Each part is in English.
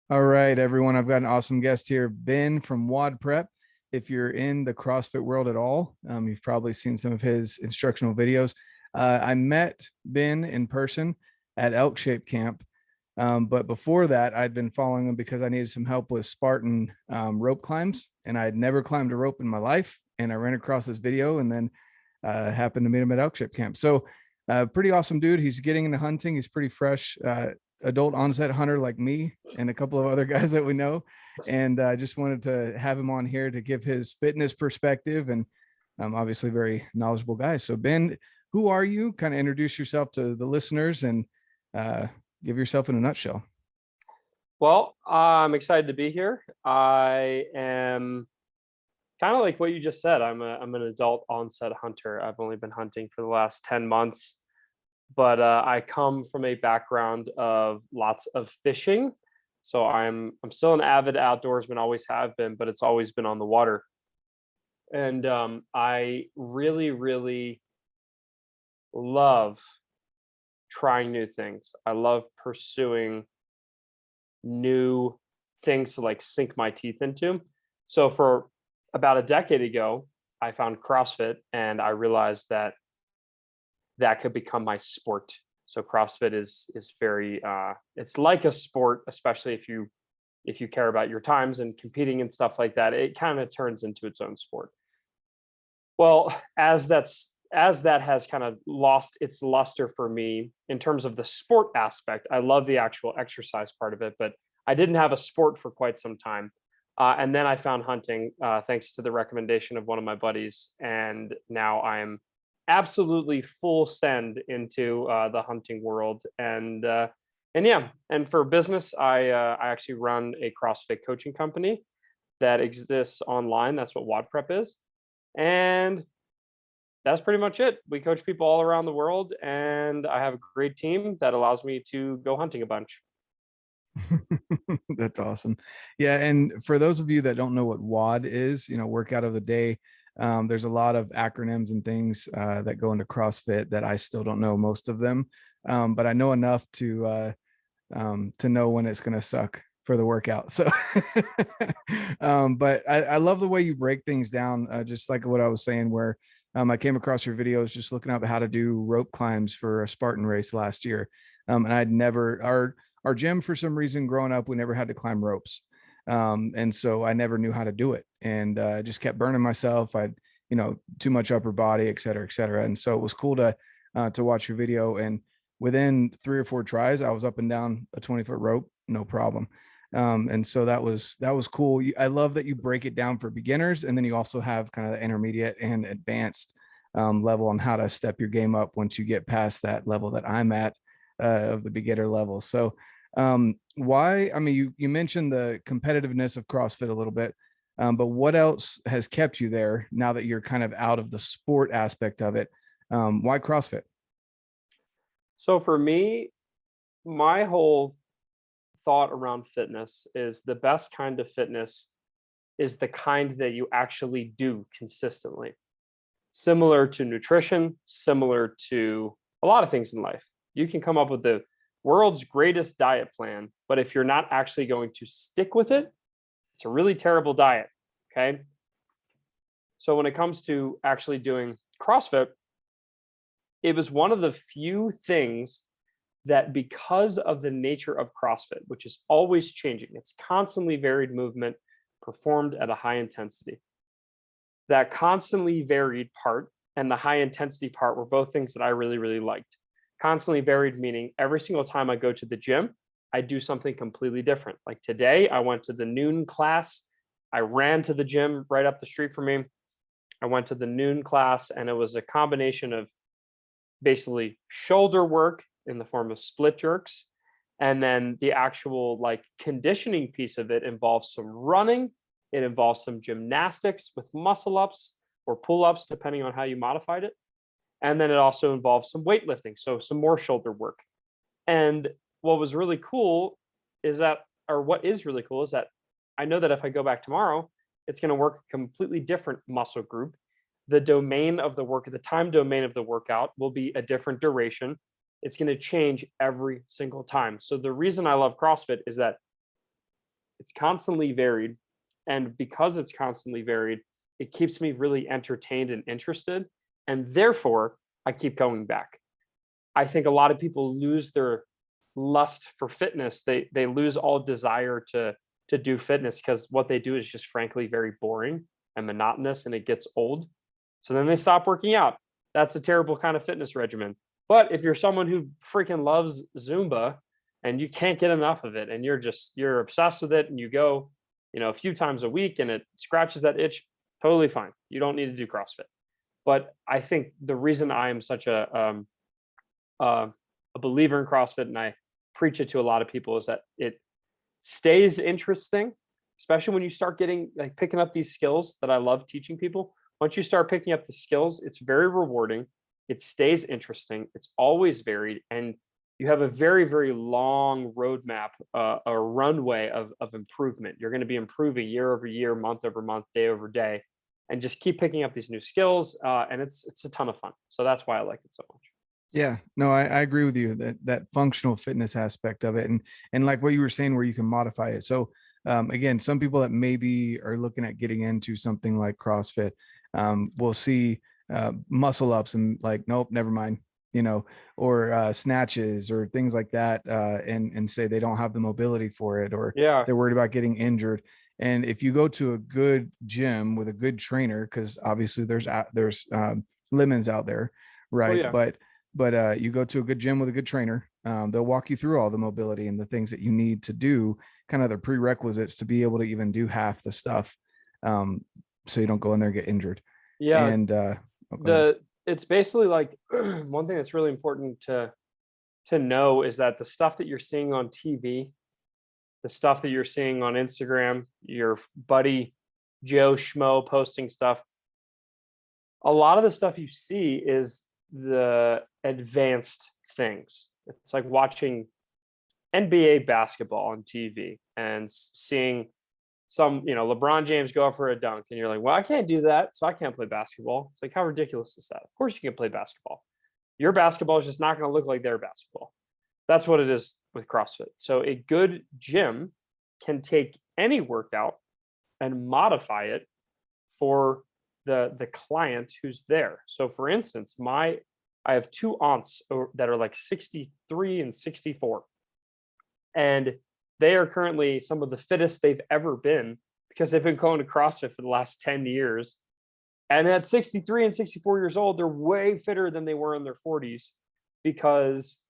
All right, everyone. I've got an awesome guest here, Ben from WOD Prep. If you're in the CrossFit world at all, you've probably seen some of his instructional videos. I met Ben in person at Elk Shape Camp. But before that, I'd been following him because I needed some help with Spartan rope climbs, and I had never climbed a rope in my life. And I ran across this video and then happened to meet him at Elk Shape Camp. So, pretty awesome dude. He's getting into hunting. He's pretty fresh. Adult onset hunter like me and a couple of other guys that we know. And I just wanted to have him on here to give his fitness perspective and obviously very knowledgeable guy. So Ben, who are you? Kind of introduce yourself to the listeners and give yourself in a nutshell. Well, I'm excited to be here. I am kind of like what you just said. I'm an adult onset hunter. I've only been hunting for the last 10 months. But I come from a background of lots of fishing. So I'm still an avid outdoorsman, always have been, but it's always been on the water. And I really, really love trying new things. I love pursuing new things to like sink my teeth into. So for about a decade ago, I found CrossFit and I realized that could become my sport. So CrossFit is very it's like a sport, especially if you care about your times and competing and stuff like that. It kind of turns into its own sport. Well, as that has kind of lost its luster for me in terms of the sport aspect, I love the actual exercise part of it, but I didn't have a sport for quite some time. And then I found hunting thanks to the recommendation of one of my buddies, and now I'm absolutely full send into the hunting world. And yeah, and for business, I actually run a CrossFit coaching company that exists online. That's what WOD Prep is, and that's pretty much it. We coach people all around the world, and I have a great team that allows me to go hunting a bunch. That's awesome. Yeah. And for those of you that don't know what WOD is, workout of the day, there's a lot of acronyms and things that go into CrossFit that I still don't know most of them. But I know enough to know when it's going to suck for the workout. So, but I love the way you break things down, just like what I was saying, where I came across your videos just looking up how to do rope climbs for a Spartan race last year. And I'd never, our gym, for some reason, growing up, we never had to climb ropes. And so I never knew how to do it. And I just kept burning myself. I'd, too much upper body, et cetera, et cetera. And so it was cool to watch your video. And within 3 or 4 tries, I was up and down a 20-foot rope, no problem. And so that was cool. I love that you break it down for beginners, and then you also have kind of the intermediate and advanced level on how to step your game up once you get past that level that I'm at of the beginner level. So why, I mean, you mentioned the competitiveness of CrossFit a little bit, but what else has kept you there now that you're kind of out of the sport aspect of it? Why CrossFit? So for me, my whole thought around fitness is the best kind of fitness is the kind that you actually do consistently. Similar to nutrition, similar to a lot of things in life. You can come up with the world's greatest diet plan, but if you're not actually going to stick with it, it's a really terrible diet. Okay. So when it comes to actually doing CrossFit, it was one of the few things that, because of the nature of CrossFit, which is always changing, it's constantly varied movement performed at a high intensity. That constantly varied part and the high intensity part were both things that I really, really liked. Constantly varied meaning every single time I go to the gym, I do something completely different. Like today, I went to the noon class. I ran to the gym right up the street from me. I went to the noon class, and it was a combination of basically shoulder work in the form of split jerks. And then the actual like conditioning piece of it involves some running. It involves some gymnastics with muscle ups or pull ups, depending on how you modified it. And then it also involves some weightlifting, so some more shoulder work. And what was really cool is that, or what is really cool is that I know that if I go back tomorrow, it's going to work a completely different muscle group. The domain of the work, the time domain of the workout will be a different duration. It's going to change every single time. So the reason I love CrossFit is that it's constantly varied. And because it's constantly varied, it keeps me really entertained and interested. And therefore, I keep going back. I think a lot of people lose their lust for fitness. They lose all desire to do fitness because what they do is just frankly very boring and monotonous and it gets old. So then they stop working out. That's a terrible kind of fitness regimen. But if you're someone who freaking loves Zumba and you can't get enough of it and you're obsessed with it and you go, a few times a week and it scratches that itch, totally fine. You don't need to do CrossFit. But I think the reason I am such a believer in CrossFit and I preach it to a lot of people is that it stays interesting, especially when you start getting like picking up these skills that I love teaching people. Once you start picking up the skills, it's very rewarding. It stays interesting. It's always varied. And you have a very, very long roadmap, a runway of improvement. You're going to be improving year over year, month over month, day over day, and just keep picking up these new skills. And it's a ton of fun. So that's why I like it so much. Yeah, no, I agree with you that functional fitness aspect of it, and like what you were saying, where you can modify it. So again, some people that maybe are looking at getting into something like CrossFit will see muscle ups and like, nope, never mind, or snatches or things like that, and say they don't have the mobility for it, or Yeah. they're worried about getting injured. And if you go to a good gym with a good trainer, because obviously there's lemons out there, right? Yeah. But you go to a good gym with a good trainer, they'll walk you through all the mobility and the things that you need to do, kind of the prerequisites to be able to even do half the stuff, so you don't go in there and get injured. Yeah. And It's basically like one thing that's really important to know is that the stuff that you're seeing on TV, the stuff that you're seeing on Instagram, your buddy Joe Schmo posting stuff, a lot of the stuff you see is the advanced things. It's like watching NBA basketball on TV and seeing some, LeBron James go out for a dunk, and you're like, well, I can't do that, so I can't play basketball. It's like, how ridiculous is that? Of course you can play basketball. Your basketball is just not going to look like their basketball. That's what it is with CrossFit. So a good gym can take any workout and modify it for the client who's there. So for instance, I have two aunts that are like 63 and 64. And they are currently some of the fittest they've ever been because they've been going to CrossFit for the last 10 years. And at 63 and 64 years old, they're way fitter than they were in their 40s because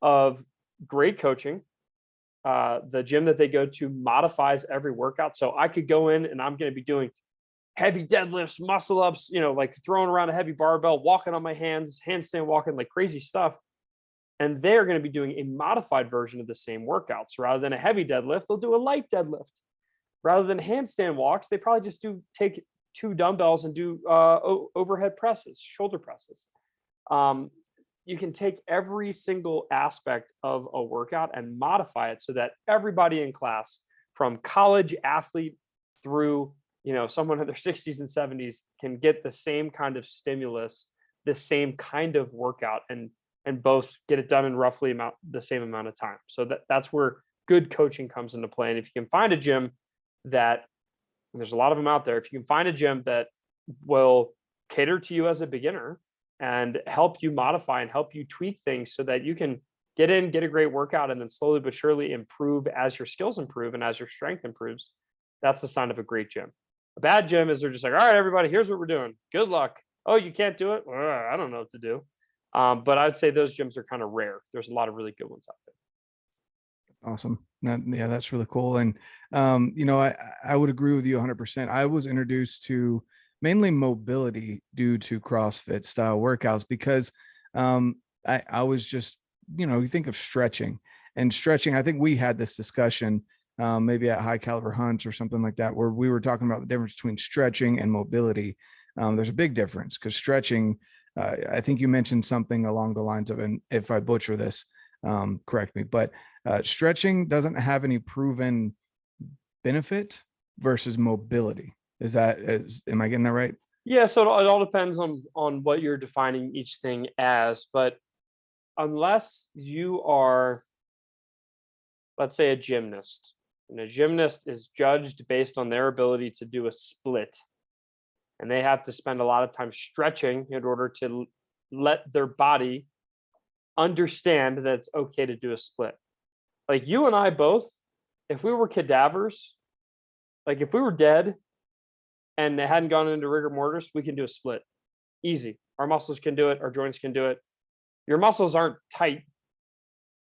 of great coaching. The gym that they go to modifies every workout. So I could go in and I'm going to be doing heavy deadlifts, muscle ups, like throwing around a heavy barbell, walking on my hands, handstand walking, like crazy stuff. And they're going to be doing a modified version of the same workouts. Rather than a heavy deadlift, they'll do a light deadlift. Rather than handstand walks, they probably just take two dumbbells and do overhead presses, shoulder presses. You can take every single aspect of a workout and modify it so that everybody in class, from college athlete through someone in their 60s and 70s, can get the same kind of stimulus, the same kind of workout, and both get it done in roughly the same amount of time. So that's where good coaching comes into play. And if you can find a gym that, and there's a lot of them out there, if you can find a gym that will cater to you as a beginner and help you modify and help you tweak things so that you can get in, get a great workout, and then slowly but surely improve as your skills improve and as your strength improves, that's the sign of a great gym. A bad gym is they're just like, all right, everybody, here's what we're doing. Good luck. Oh, you can't do it? I don't know what to do. But I'd say those gyms are kind of rare. There's a lot of really good ones out there. Awesome. Yeah, that's really cool. And, I would agree with you 100%. I was introduced to mainly mobility due to CrossFit style workouts because I was just, you think of stretching. I think we had this discussion maybe at High Caliber Hunts or something like that, where we were talking about the difference between stretching and mobility. There's a big difference because stretching, I think you mentioned something along the lines of, and if I butcher this, correct me, but stretching doesn't have any proven benefit versus mobility. Am I getting that right? Yeah, so it all depends on what you're defining each thing as. But unless you are, let's say, a gymnast, And a gymnast is judged based on their ability to do a split. And they have to spend a lot of time stretching in order to let their body understand that it's okay to do a split. Like you and I both, if we were cadavers, like if we were dead and it hadn't gone into rigor mortis, we can do a split. Easy. Our muscles can do it. Our joints can do it. Your muscles aren't tight.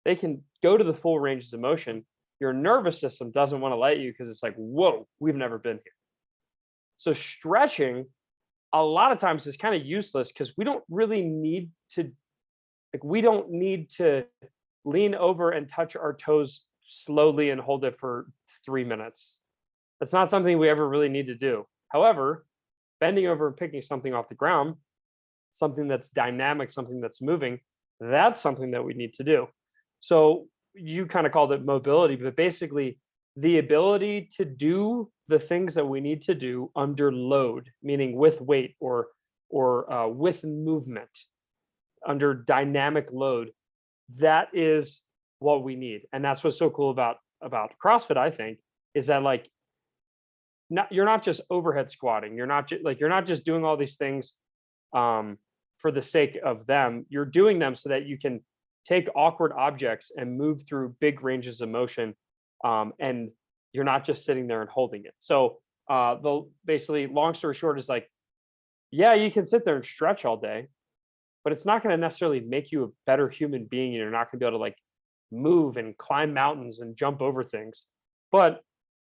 They can go to the full ranges of motion. Your nervous system doesn't want to let you because it's like, whoa, we've never been here. So stretching a lot of times is kind of useless because we don't really need to, like, we don't need to lean over and touch our toes slowly and hold it for 3 minutes. That's not something we ever really need to do. However, bending over and picking something off the ground, something that's dynamic, something that's moving, that's something that we need to do. So you kind of called it mobility, but basically the ability to do the things that we need to do under load, meaning with weight or with movement, under dynamic load, that is what we need. And that's what's so cool about CrossFit, I think, is that like you're not just overhead squatting, you're not just doing all these things for the sake of them. You're doing them so that you can take awkward objects and move through big ranges of motion, and you're not just sitting there and holding it. So basically, long story short, is like, yeah, you can sit there and stretch all day, but it's not going to necessarily make you a better human being. And you're not going to be able to like move and climb mountains and jump over things. But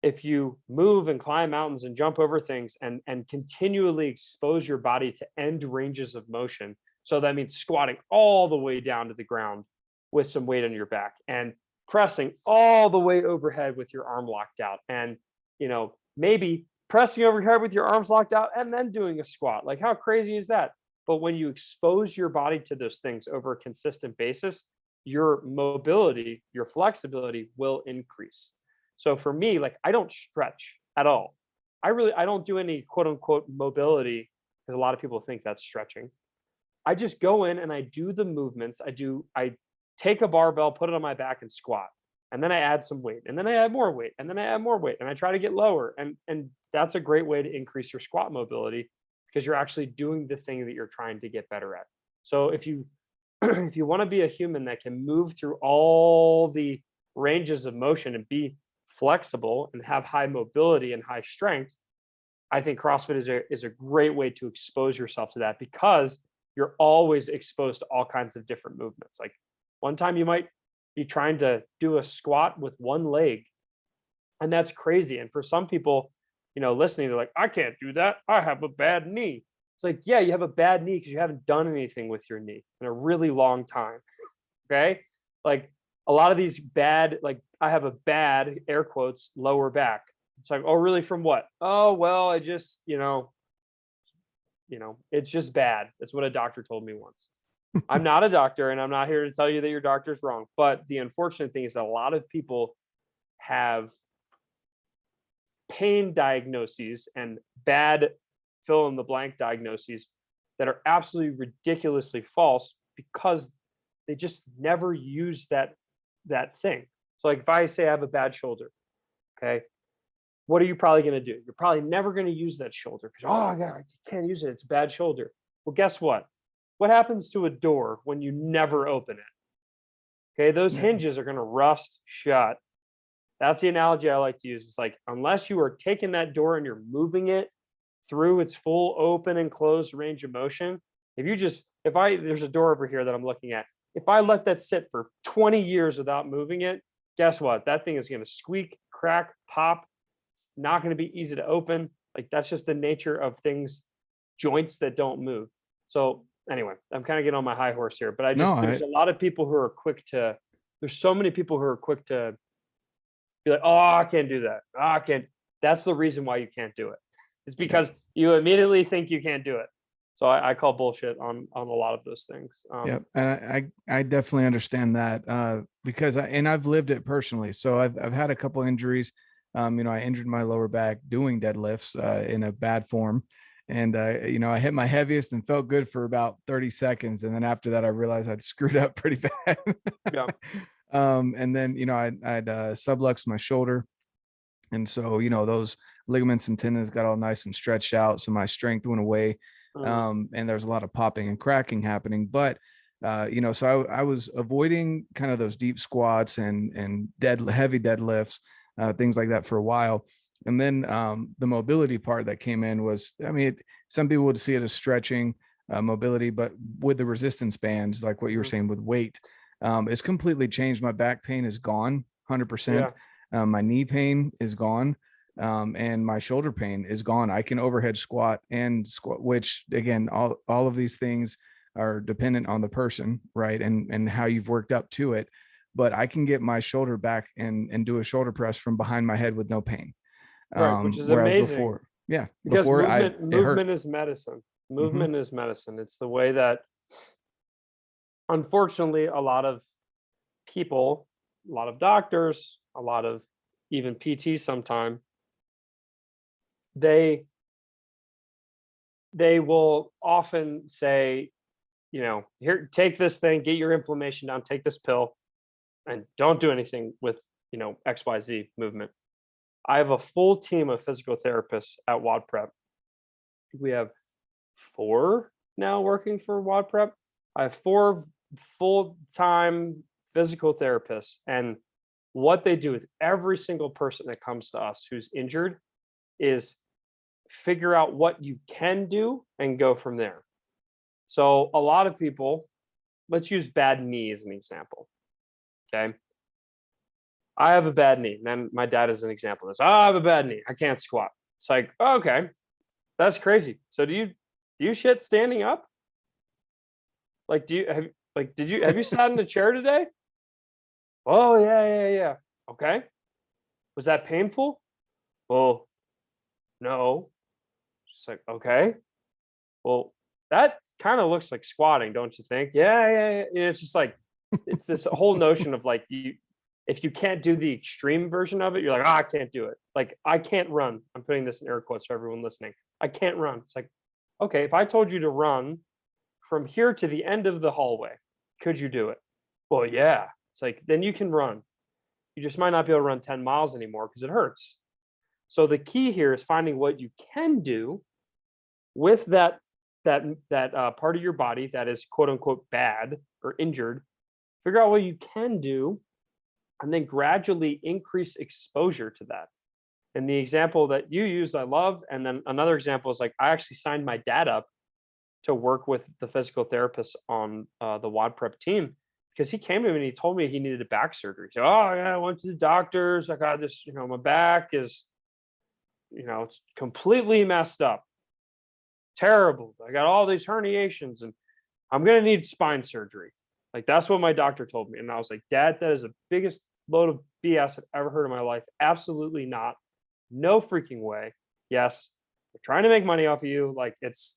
if you move and climb mountains and jump over things and continually expose your body to end ranges of motion, so that means squatting all the way down to the ground with some weight on your back and pressing all the way overhead with your arm locked out, and maybe pressing overhead with your arms locked out and then doing a squat. Like, how crazy is that? But when you expose your body to those things over a consistent basis, your mobility, your flexibility will increase. So for me, like, I don't stretch at all. I don't do any quote unquote mobility, because a lot of people think that's stretching. I just go in and I do the movements. I take a barbell, put it on my back and squat. And then I add some weight, and then I add more weight, and then I add more weight, and I try to get lower. And that's a great way to increase your squat mobility, because you're actually doing the thing that you're trying to get better at. So if you if you want to be a human that can move through all the ranges of motion and be flexible and have high mobility and high strength, I think CrossFit is a great way to expose yourself to that, because you're always exposed to all kinds of different movements. Like, one time you might be trying to do a squat with one leg, and that's crazy. And for some people, listening, they're like, I can't do that. I have a bad knee. It's like, yeah, you have a bad knee because you haven't done anything with your knee in a really long time. Okay. Like, a lot of these bad, like, I have a bad, air quotes, lower back. It's like, oh, really? From what? Oh, well, I just, it's just bad. That's what a doctor told me once. I'm not a doctor, and I'm not here to tell you that your doctor's wrong. But the unfortunate thing is that a lot of people have pain diagnoses and bad fill in the blank diagnoses that are absolutely ridiculously false, because they just never use that thing. So like, if I say I have a bad shoulder, okay, what are you probably going to do? You're probably never going to use that shoulder because, oh God, you can't use it. It's a bad shoulder. Well, guess what? What happens to a door when you never open it? Okay, those hinges are going to rust shut. That's the analogy I like to use. It's like, unless you are taking that door and you're moving it through its full open and closed range of motion, there's a door over here that I'm looking at. If I let that sit for 20 years without moving it, guess what? That thing is going to squeak, crack, pop. It's not going to be easy to open. Like, that's just the nature of things, joints that don't move. So anyway, I'm kind of getting on my high horse here, but there's a lot of people who are there's so many people who are quick to be like, oh, I can't do that. Oh, I can't. That's the reason why you can't do it. It's because you immediately think you can't do it. So I call bullshit on a lot of those things. Yep. And I definitely understand that, because I've lived it personally. So I've had a couple injuries. I injured my lower back doing deadlifts in a bad form. And, I hit my heaviest and felt good for about 30 seconds. And then after that, I realized I'd screwed up pretty bad. Yeah. And then, I'd subluxed my shoulder. And so, you know, those ligaments and tendons got all nice and stretched out. So my strength went away. Mm, And there's a lot of popping and cracking happening. But, you know, so I was avoiding kind of those deep squats and heavy deadlifts, things like that for a while. And then the mobility part that came in was, I mean, some people would see it as stretching, mobility, but with the resistance bands, like what you were mm, saying with weight, it's completely changed. My back pain is gone 100%. yeah, My knee pain is gone. And my shoulder pain is gone. I can overhead squat and squat, which again, all of these things are dependent on the person, right? And how you've worked up to it. But I can get my shoulder back and do a shoulder press from behind my head with no pain. right, which is Whereas amazing before, yeah, because before it hurt. movement is medicine. Hmm. Movement is medicine. It's the way that, unfortunately, a lot of people, a lot of doctors, a lot of even PT sometime, they they will often say, you know, here, take this thing, get your inflammation down, take this pill, and don't do anything with, you know, XYZ movement. I have a full team of physical therapists at WOD Prep. We have 4 now working for WOD Prep. I have 4 full-time physical therapists, and what they do with every single person that comes to us who's injured is figure out what you can do and go from there. So a lot of people, let's use bad knee as an example. Okay. I have a bad knee. And then my dad is an example of this. Oh, I have a bad knee. I can't squat. It's like, oh, okay, that's crazy. So do you shit standing up? Like, do you have like have you sat in a chair today? Oh yeah, yeah, yeah. Okay. Was that painful? Well, no. Just like, okay. Well, that kind of looks like squatting, don't you think? Yeah, yeah, yeah. Yeah, it's just like it's this whole notion of like you if you can't do the extreme version of it, you're like, I can't do it. Like I can't run. I'm putting this in air quotes for everyone listening. I can't run. It's like, okay, if I told you to run from here to the end of the hallway, could you do it? Well, yeah. It's like then you can run. You just might not be able to run 10 miles anymore because it hurts. So the key here is finding what you can do with that part of your body that is quote unquote bad or injured. Figure out what you can do, and then gradually increase exposure to that. And the example that you used, I love. And then another example is like I actually signed my dad up to work with the physical therapist on the WOD Prep team because he came to me and he told me he needed a back surgery. So, oh yeah, I went to the doctors. I got this, you know, my back is, you know, it's completely messed up. Terrible. I got all these herniations and I'm going to need spine surgery. Like that's what my doctor told me. And I was like, Dad, that is the biggest load of BS I've ever heard in my life. Absolutely not. No freaking way. Yes, we're trying to make money off of you. Like it's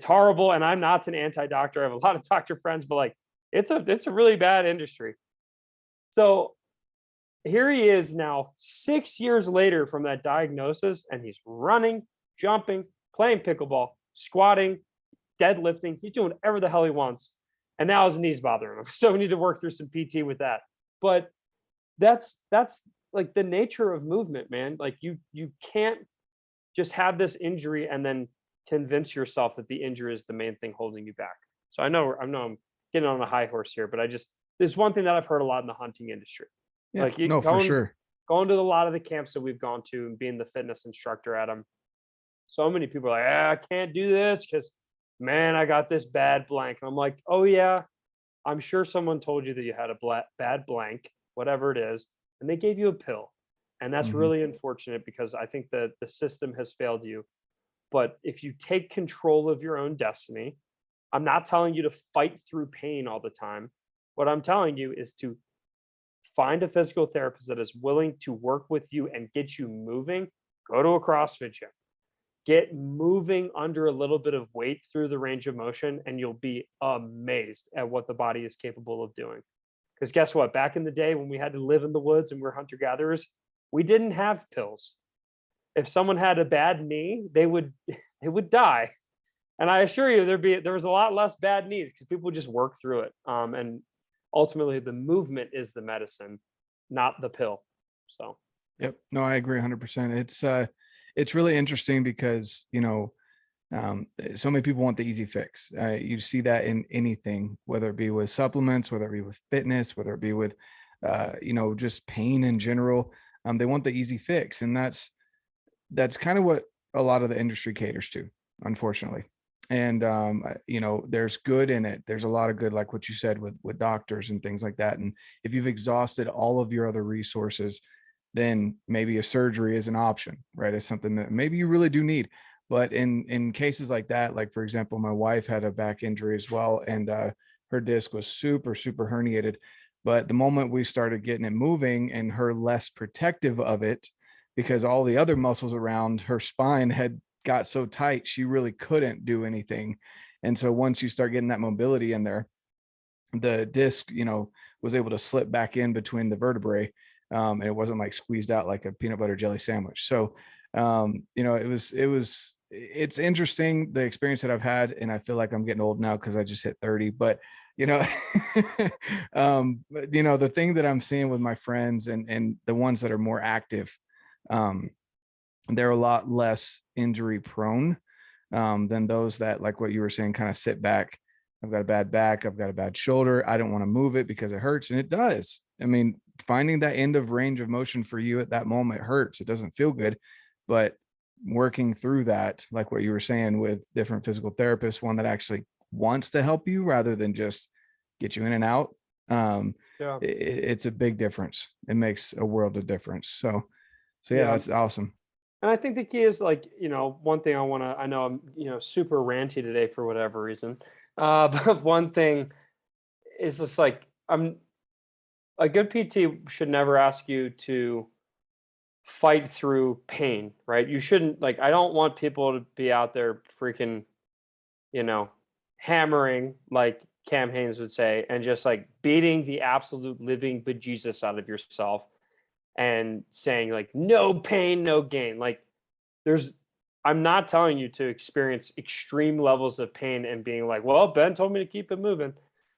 horrible. And I'm not an anti-doctor. I have a lot of doctor friends, but like it's a really bad industry. So here he is now 6 years later from that diagnosis, and he's running, jumping, playing pickleball, squatting, deadlifting. He's doing whatever the hell he wants. And now his knees bothering him. So we need to work through some PT with that. But that's like the nature of movement, man. Like you can't just have this injury and then convince yourself that the injury is the main thing holding you back. So I know I'm getting on a high horse here, but there's one thing that I've heard a lot in the hunting industry. Yeah, Like you no, for going sure. going to a lot of the camps that we've gone to and being the fitness instructor at them. So many people are like, I can't do this because man, I got this bad blank. And I'm like, oh yeah, I'm sure someone told you that you had a bad blank, whatever it is, and they gave you a pill. And that's Hmm. really unfortunate because I think that the system has failed you. But if you take control of your own destiny, I'm not telling you to fight through pain all the time. What I'm telling you is to find a physical therapist that is willing to work with you and get you moving. Go to a CrossFit gym, get moving under a little bit of weight through the range of motion, and you'll be amazed at what the body is capable of doing. Because guess what? Back in the day when we had to live in the woods and we're hunter gatherers, we didn't have pills. If someone had a bad knee, they would they would die. And I assure you, there was a lot less bad knees because people just work through it. And ultimately, the movement is the medicine, not the pill. So Yep. No, I agree 100%. It's really interesting because, so many people want the easy fix. You see that in anything, whether it be with supplements, whether it be with fitness, whether it be with, just pain in general. They want the easy fix. And that's kind of what a lot of the industry caters to, unfortunately. And there's good in it. There's a lot of good, like what you said, with doctors and things like that. And if you've exhausted all of your other resources, then maybe a surgery is an option, right? It's something that maybe you really do need. But in cases like that, like for example, my wife had a back injury as well, and her disc was super herniated. But the moment we started getting it moving and her less protective of it, because all the other muscles around her spine had got so tight, she really couldn't do anything. And so once you start getting that mobility in there, the disc, was able to slip back in between the vertebrae. And it wasn't like squeezed out like a peanut butter jelly sandwich. So, it's interesting, the experience that I've had. And I feel like I'm getting old now because I just hit 30, but you know, the thing that I'm seeing with my friends and the ones that are more active, um, they're a lot less injury prone than those that, like what you were saying, kind of sit back. I've got a bad back. I've got a bad shoulder. I don't want to move it because it hurts. And it does. I mean, finding that end of range of motion for you at that moment hurts. It doesn't feel good. But working through that, like what you were saying, with different physical therapists, one that actually wants to help you rather than just get you in and out, Yeah. it's a big difference. It makes a world of difference. So yeah, Yeah. that's awesome. And I think the key is like, one thing I know I'm, super ranty today for whatever reason. But one thing is just like, a good PT should never ask you to fight through pain, right? You shouldn't, like, I don't want people to be out there freaking, you know, hammering, like Cam Haynes would say, and just like beating the absolute living bejesus out of yourself and saying like no pain, no gain. Like there's I'm not telling you to experience extreme levels of pain and being like, well, Ben told me to keep it moving.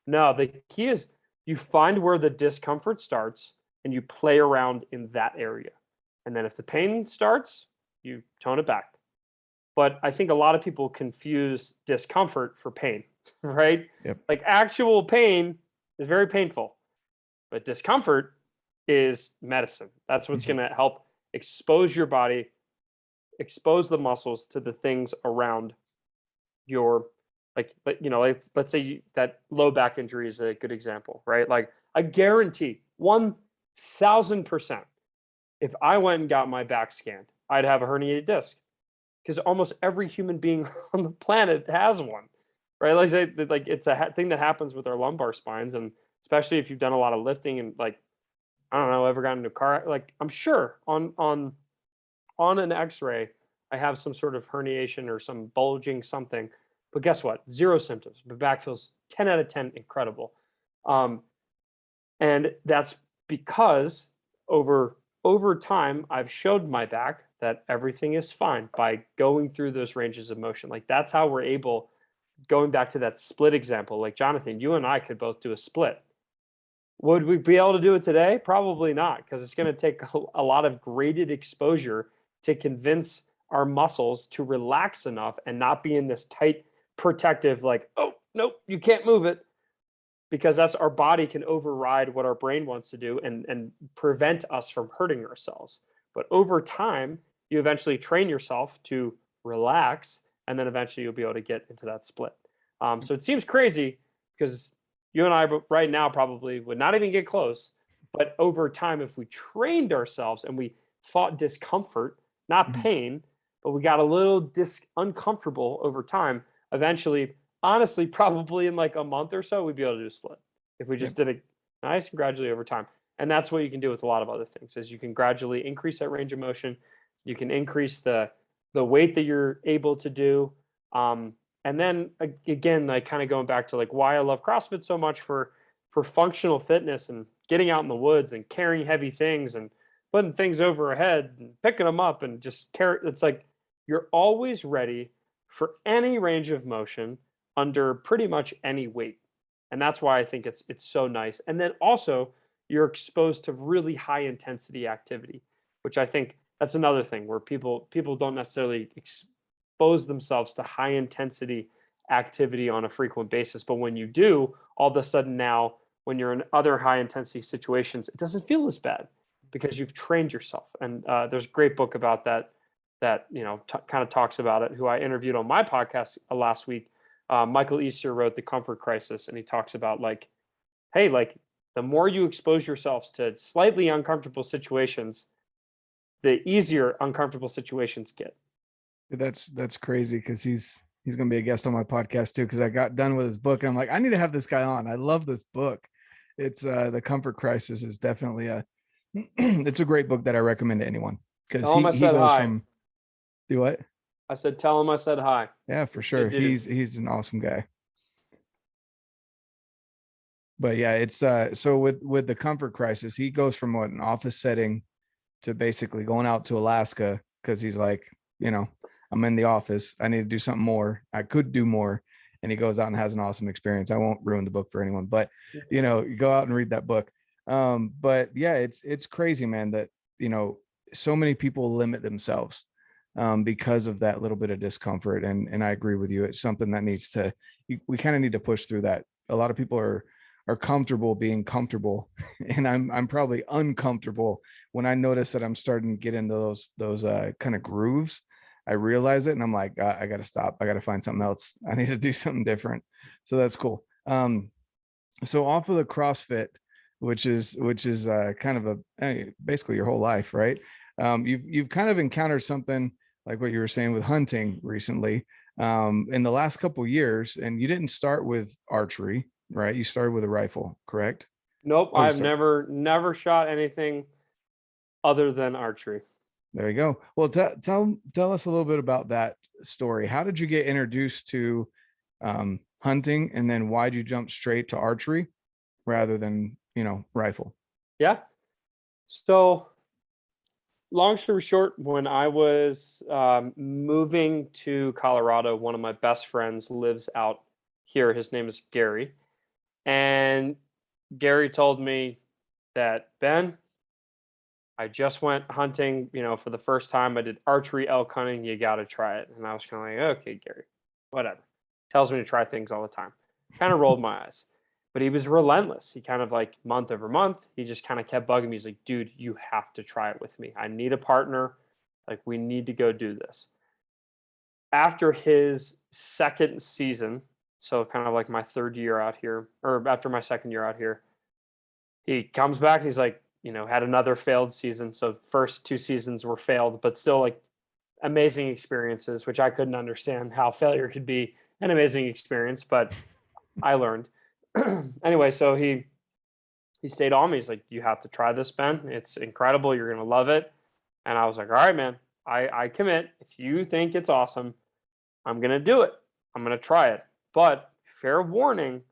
No, the key is you find where the discomfort starts and you play around in that area. And then if the pain starts, you tone it back. But I think a lot of people confuse discomfort for pain, right? Yep. Like actual pain is very painful, but discomfort is medicine. That's what's Mhm. going to help expose your body, expose the muscles to the things around your, let's say that low back injury is a good example, right? Like I guarantee 1000% if I went and got my back scanned, I'd have a herniated disc because almost every human being on the planet has one, right? Like it's a thing that happens with our lumbar spines, and especially if you've done a lot of lifting and like I don't know, ever gotten into a car, like I'm sure on an X-ray, I have some sort of herniation or some bulging something. But guess what? Zero symptoms. My back feels 10 out of 10 incredible. Um, and that's because over time, I've showed my back that everything is fine by going through those ranges of motion. Like that's how we're able, going back to that split example, like Jonathan, you and I could both do a split. Would we be able to do it today? Probably not, because it's going to take a lot of graded exposure to convince our muscles to relax enough and not be in this tight protective, like, oh, nope, you can't move it, because that's our body can override what our brain wants to do and prevent us from hurting ourselves. But over time, you eventually train yourself to relax, and then eventually you'll be able to get into that split. So it seems crazy because you and I right now probably would not even get close. But over time, if we trained ourselves and we fought discomfort, not Mhm. pain, but we got a little uncomfortable over time, eventually, honestly, probably in like a month or so, we'd be able to do a split if we Yep. just did it nice and gradually over time. And that's what you can do with a lot of other things is you can gradually increase that range of motion. You can increase the weight that you're able to do. And then again, like kind of going back to like why I love CrossFit so much for functional fitness and getting out in the woods and carrying heavy things and putting things over a head and picking them up and just carry. It's like you're always ready for any range of motion under pretty much any weight. And that's why I think it's so nice. And then also you're exposed to really high intensity activity. which I think that's another thing where people don't necessarily expose themselves to high intensity activity on a frequent basis. But when you do, all of a sudden now, when you're in other high intensity situations, it doesn't feel as bad because you've trained yourself. And there's a great book about that kind of talks about it, who I interviewed on my podcast last week. Michael Easter wrote The Comfort Crisis, and he talks about like, hey, like the more you expose yourselves to slightly uncomfortable situations, the easier uncomfortable situations get. That's crazy because he's going to be a guest on my podcast too, because I got done with his book and I'm like, I need to have this guy on. I love this book. It's The Comfort Crisis is definitely it's a great book that I recommend to anyone, because Tell him I he said goes hi. from, do what? I said, tell him I said hi. Yeah, for sure. Dude. He's an awesome guy. But yeah, it's so with The Comfort Crisis, he goes from an office setting to basically going out to Alaska, because he's like, I'm in the office, I need to do something more, I could do more. And he goes out and has an awesome experience. I won't ruin the book for anyone, but you go out and read that book. But yeah, it's crazy, man, that so many people limit themselves because of that little bit of discomfort. And I agree with you. It's something that we kind of need to push through that. A lot of people are comfortable being comfortable, and I'm probably uncomfortable when I notice that I'm starting to get into those kind of grooves. I realize it, and I'm like, I got to stop. I got to find something else. I need to do something different. So that's cool. So off of the CrossFit, which is kind of basically your whole life, right? You've kind of encountered something like what you were saying with hunting recently, in the last couple of years, and you didn't start with archery, right? You started with a rifle, correct? Nope, Oh, I've never shot anything other than archery. There you go. Well, tell us a little bit about that story. How did you get introduced to hunting, and then why'd you jump straight to archery rather than rifle? Yeah. So long story short, when I was moving to Colorado, one of my best friends lives out here. His name is Gary. And Gary told me that, Ben, I just went hunting, for the first time. I did archery elk hunting. You got to try it. And I was kind of like, okay, Gary, whatever. Tells me to try things all the time. Kind of rolled my eyes. But he was relentless. He kind of like month over month, he just kind of kept bugging me. He's like, dude, you have to try it with me. I need a partner. Like, we need to go do this. After his second season, so kind of like my third year out here, or after my second year out here, he comes back and he's like, had another failed season. So first 2 seasons were failed, but still like amazing experiences, which I couldn't understand how failure could be an amazing experience, but I learned. Anyway, so he stayed on me. He's like, you have to try this, Ben. It's incredible. You're going to love it. And I was like, all right, man, I commit. If you think it's awesome, I'm going to do it. I'm going to try it. But fair warning,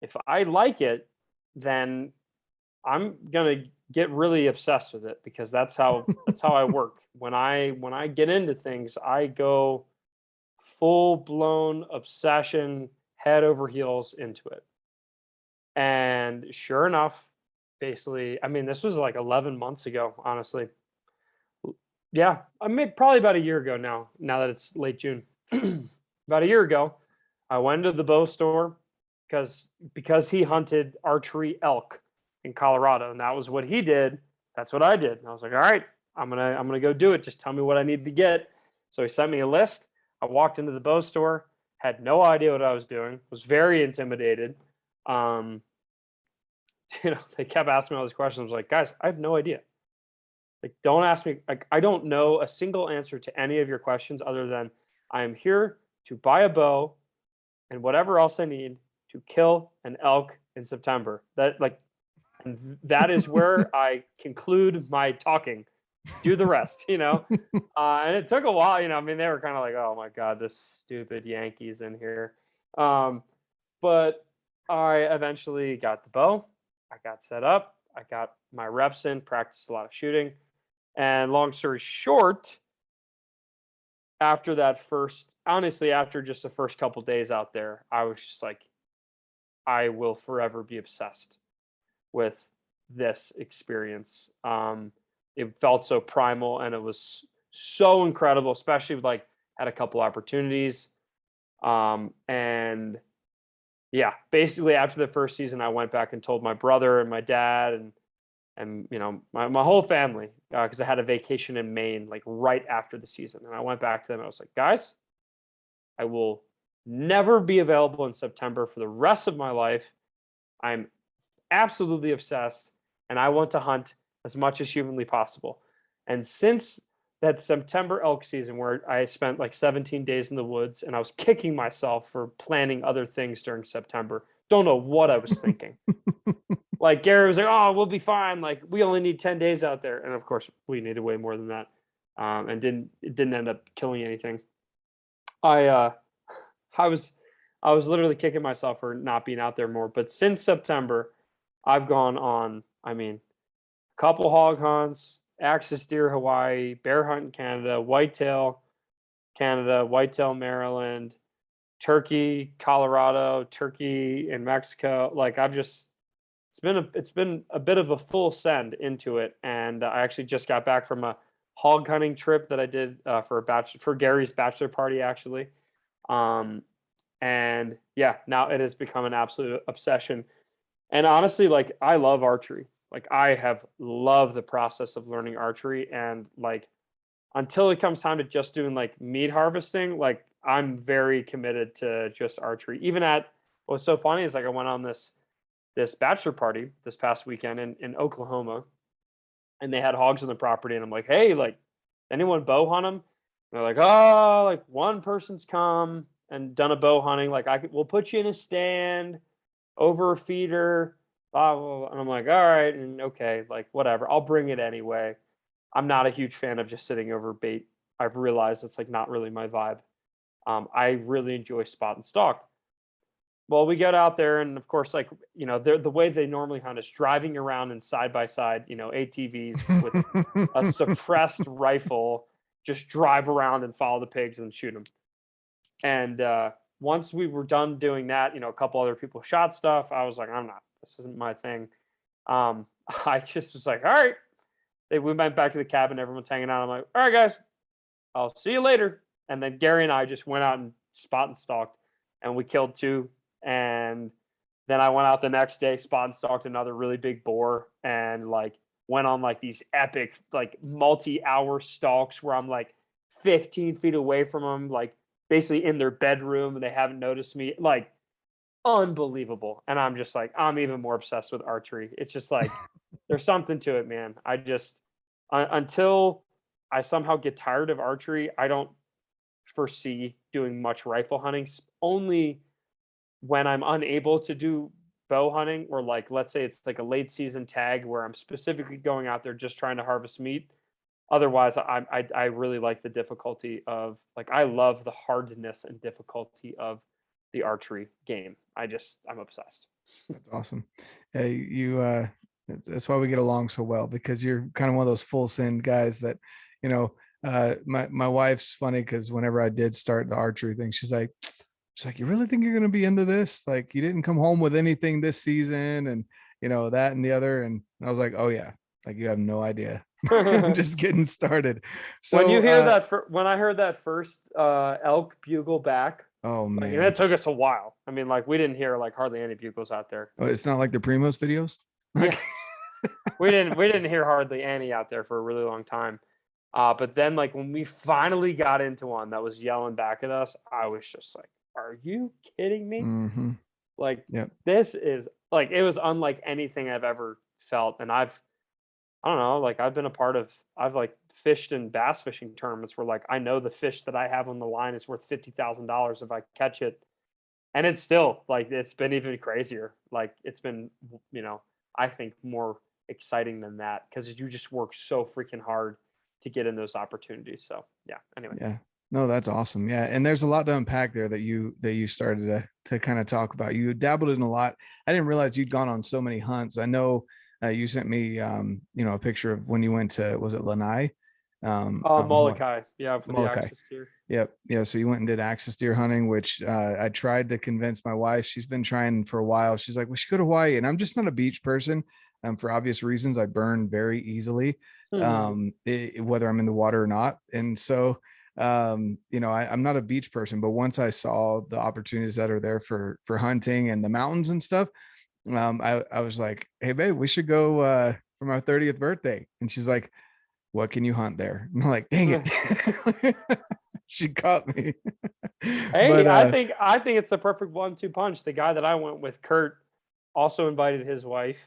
if I like it, then I'm going to get really obsessed with it, because that's how I work. When I get into things, I go full blown obsession, head over heels into it. And sure enough, basically, I mean, this was like 11 months ago, honestly. Yeah, I mean, probably about a year ago now that it's late June. About a year ago, I went to the bow store because he hunted archery elk in Colorado, and that was what he did. That's what I did. And I was like, all right, I'm gonna go do it. Just tell me what I need to get. So he sent me a list. I walked into the bow store, had no idea what I was doing, was very intimidated. They kept asking me all these questions. I was like, guys, I have no idea. Like, don't ask me. Like, I don't know a single answer to any of your questions other than I am here to buy a bow and whatever else I need to kill an elk in September. And that is where I conclude my talking. Do the rest, And it took a while, I mean, they were kind of like, oh my God, this stupid Yankees in here. But I eventually got the bow. I got set up. I got my reps in, practiced a lot of shooting. And long story short, after just the first couple days out there, I was just like, I will forever be obsessed with this experience. it felt so primal, and it was so incredible, especially with, like, had a couple opportunities. And yeah, basically after the first season, I went back and told my brother and my dad and my whole family, because I had a vacation in Maine like right after the season, and I went back to them. I was like, guys, I will never be available in September for the rest of my life. I'm absolutely obsessed, and I want to hunt as much as humanly possible. And since that September elk season where I spent like 17 days in the woods and I was kicking myself for planning other things during September, don't know what I was thinking. Like Gary was like, "Oh, we'll be fine. Like we only need 10 days out there," and of course we needed way more than that, and didn't end up killing anything. I I was I was literally kicking myself for not being out there more. But since September, I've gone on, I mean, a couple hog hunts, axis deer Hawaii, bear hunt in Canada, whitetail Maryland, turkey Colorado, turkey in Mexico. Like I've just it's been a bit of a full send into it, and I actually just got back from a hog hunting trip that I did for Gary's bachelor party actually. Um, and yeah, now it has become an absolute obsession. And honestly, like I love archery. Like I have loved the process of learning archery, and like until it comes time to just doing like meat harvesting, like I'm very committed to just archery. Even at what's so funny is like I went on this bachelor party this past weekend in Oklahoma, and they had hogs on the property, and I'm like, hey, like anyone bow hunt them? And they're like, oh, like one person's come and done a bow hunting. Like we'll put you in a stand over a feeder. Blah, blah, blah. And I'm like, all right, and okay, like whatever. I'll bring it anyway. I'm not a huge fan of just sitting over bait. I've realized it's like not really my vibe. I really enjoy spot and stalk. Well, we get out there, and of course, like the way they normally hunt is driving around in side by side, ATVs with a suppressed rifle, just drive around and follow the pigs and shoot them. And once we were done doing that, a couple other people shot stuff. I was like, this isn't my thing. I just was like, all right. We went back to the cabin. Everyone's hanging out. I'm like, all right, guys, I'll see you later. And then Gary and I just went out and spot and stalked, and we killed two. And then I went out the next day, spot and stalked another really big boar, and like went on like these epic, like multi-hour stalks where I'm like 15 feet away from them, like basically in their bedroom, and they haven't noticed me. Like unbelievable. And I'm just like, I'm even more obsessed with archery. It's just like there's something to it, man. I just until I somehow get tired of archery, I don't foresee doing much rifle hunting. Only when I'm unable to do bow hunting, or like let's say it's like a late season tag where I'm specifically going out there just trying to harvest meat. Otherwise, I really like the difficulty of, like, I love the hardness and difficulty of the archery game. I'm obsessed. That's awesome. Hey, that's why we get along so well, because you're kind of one of those full send guys that, my wife's funny because whenever I did start the archery thing, she's like, you really think you're going to be into this? Like, you didn't come home with anything this season, and that and the other. And I was like, oh yeah, like you have no idea. I'm just getting started. So when I heard that first elk bugle back, oh man, like, and it took us a while. I mean, like we didn't hear like hardly any bugles out there. Oh, it's not like the Primos videos. Yeah. we didn't hear hardly any out there for a really long time. But then like when we finally got into one that was yelling back at us, I was just like, are you kidding me? Mm-hmm. Like, yep. This is like, it was unlike anything I've ever felt. And I don't know, like I've like fished in bass fishing tournaments where like I know the fish that I have on the line is worth $50,000 if I catch it. And it's still like, it's been even crazier. Like it's been, I think more exciting than that, because you just work so freaking hard to get in those opportunities. So yeah, anyway. Yeah. No, that's awesome. Yeah. And there's a lot to unpack there that you started to kind of talk about. You dabbled in a lot. I didn't realize you'd gone on so many hunts. I know you sent me, a picture of when you went to, was it Lanai? Molokai. Yeah. For Molokai. the axis deer. Yep. Yeah. So you went and did axis deer hunting, which I tried to convince my wife. She's been trying for a while. She's like, we should go to Hawaii. And I'm just not a beach person. For obvious reasons, I burn very easily, whether I'm in the water or not. And so, I'm not a beach person, but once I saw the opportunities that are there for hunting and the mountains and stuff, I was like, hey babe, we should go for my 30th birthday. And she's like, what can you hunt there? And I'm like, dang it. She caught me. Hey, But I think it's the perfect 1-2 punch. The guy that I went with, Kurt, also invited his wife,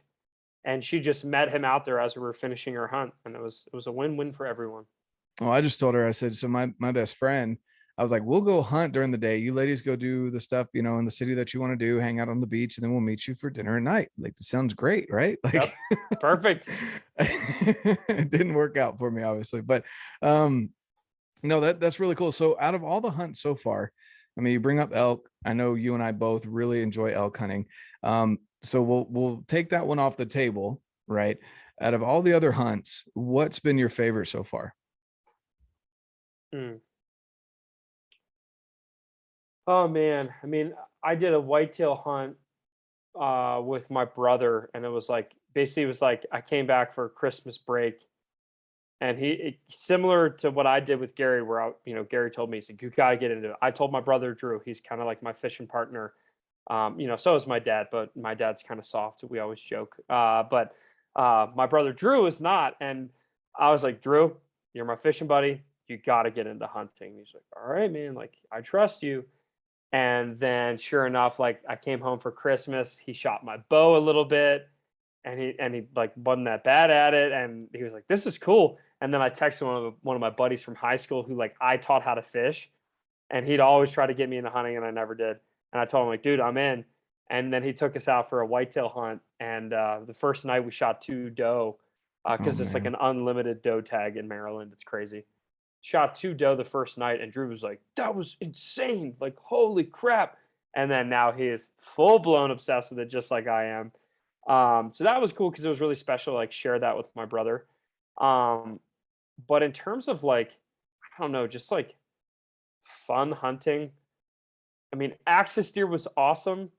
and she just met him out there as we were finishing our hunt, and it was a win-win for everyone. well, I just told her, I said, so my best friend, I was like, we'll go hunt during the day. You ladies go do the stuff, in the city that you want to do, hang out on the beach, and then we'll meet you for dinner at night. Like, this sounds great, right? Like, Yep, perfect. it didn't work out for me, obviously, but no, that's really cool. So out of all the hunts so far, I mean, you bring up elk. I know you and I both really enjoy elk hunting. So we'll take that one off the table, right? Out of all the other hunts, what's been your favorite so far? Mm. Oh man, I mean, I did a whitetail hunt with my brother, and it was like basically it was like I came back for Christmas break, and similar to what I did with Gary, where Gary told me, he's like, you got to get into it. I told my brother Drew, he's kind of like my fishing partner. So is my dad, but my dad's kind of soft. We always joke. But my brother Drew is not, and I was like, Drew, you're my fishing buddy. You got to get into hunting. He's like, all right, man. Like, I trust you. And then, sure enough, like I came home for Christmas. He shot my bow a little bit, and he like wasn't that bad at it, and he was like, "This is cool." And then I texted one of my buddies from high school who like I taught how to fish, and he'd always try to get me into hunting, and I never did. And I told him like, "Dude, I'm in." And then he took us out for a whitetail hunt, and the first night we shot 2 doe Oh because it's like man. an unlimited doe tag in Maryland. It's crazy. Shot 2 doe the first night, and Drew was like, "That was insane! Like, holy crap!" And then now he is full blown obsessed with it, just like I am. So that was cool because it was really special. Like, share that with my brother. Um, but in terms of like, I don't know, just like fun hunting. I mean, axis deer was awesome.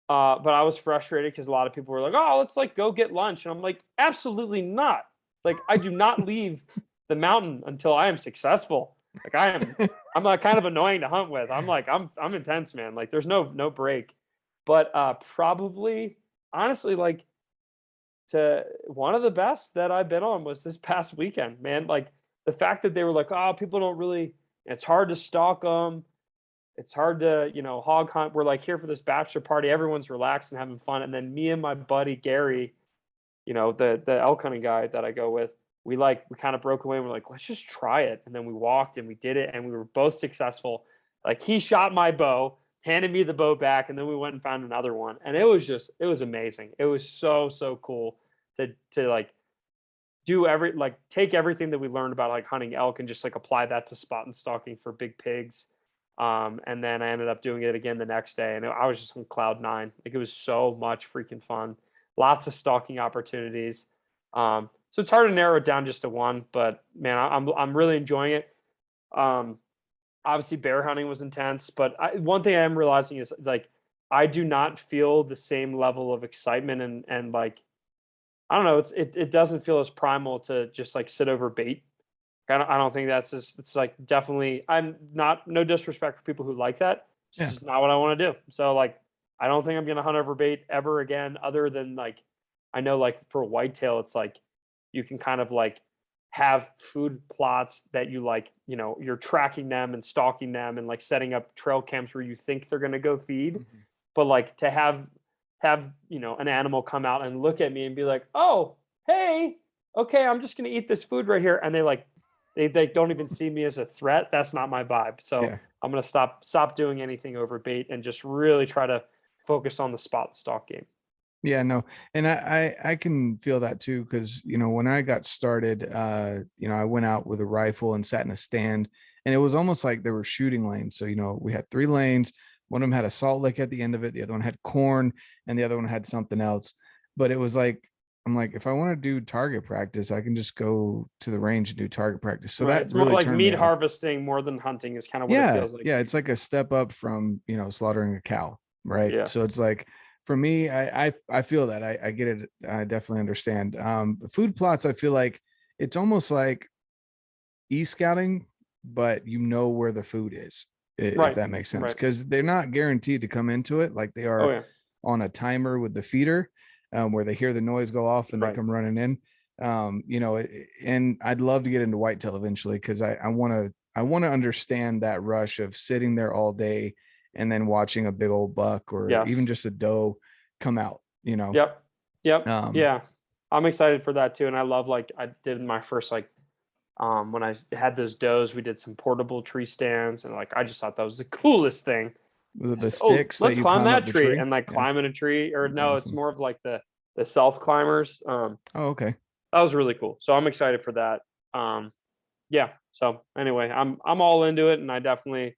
But I was frustrated because a lot of people were like, "Oh, let's like go get lunch," and I'm like, "Absolutely not! Like, I do not leave the mountain until I am successful. Like, I'm like kind of annoying to hunt with. I'm like, I'm intense, man. Like, there's no break." But probably, honestly, like to one of the best that I've been on was this past weekend, man. Like the fact that they were like, "Oh, people don't really. It's hard to stalk them. It's hard to, hog hunt. We're like here for this bachelor party. Everyone's relaxed and having fun." And then me and my buddy Gary, the elk hunting guy that I go with, we kind of broke away and we're like, let's just try it. And then we walked and we did it and we were both successful. Like he shot my bow, handed me the bow back, and then we went and found another one. And it was amazing. It was so cool to like take everything that we learned about like hunting elk and just like apply that to spot and stalking for big pigs. And then I ended up doing it again the next day, and I was just on cloud nine. Like it was so much freaking fun. Lots of stalking opportunities. So it's hard to narrow it down just to one, but man, I'm really enjoying it. Um, Obviously, bear hunting was intense, but one thing I am realizing is like I do not feel the same level of excitement and like I don't know. It doesn't feel as primal to just like sit over bait. I don't think that's just, it's like definitely, I'm not, no disrespect for people who like that. It's Yeah. just not what I want to do. So like, I don't think I'm going to hunt over bait ever again, other than like, I know like for whitetail, it's like, you can kind of like have food plots that you like, you're tracking them and stalking them and like setting up trail cams where you think they're going to go feed. Mhm. But like to have, an animal come out and look at me and be like, "Oh, hey, okay, I'm just going to eat this food right here." And they don't even see me as a threat. That's not my vibe. So Yeah. I'm gonna stop doing anything over bait and just really try to focus on the spot and stalk game. Yeah, no, and I can feel that too because when I got started, I went out with a rifle and sat in a stand, and it was almost like there were shooting lanes. So we had 3 lanes. One of them had a salt lick at the end of it. The other one had corn, and the other one had something else. But it was like I'm like, if I want to do target practice, I can just go to the range and do target practice. So Right. that It's more really like turned me meat off. harvesting more than hunting is kind of what it Yeah, feels like yeah, to it's me. like a step up from slaughtering a cow, right? Yeah. So it's like for me, I feel that I get it. I definitely understand. Food plots, I feel like it's almost like e-scouting, but you know where the food is, if Right. that makes sense, Right. because they're not guaranteed to come into it like they Oh are yeah. on a timer with the feeder, where they hear the noise go off and they Right. come running in. And I'd love to get into whitetail eventually because I want to understand that rush of sitting there all day and then watching a big old buck or even Yes. just a doe come out. Yep. Yep. Um, Yeah. I'm excited for that too. And I love, like, I did my first, like, when I had those does, we did some portable tree stands, and like I just thought that was the coolest thing. was it the Oh, sticks that let's you climb climb up that the tree tree? and like Yeah, climb in a tree. Or that's no, it's awesome. more of like the self climbers. Oh, okay. That was really cool. So I'm excited for that. Um, yeah. So anyway, I'm all into it, and I definitely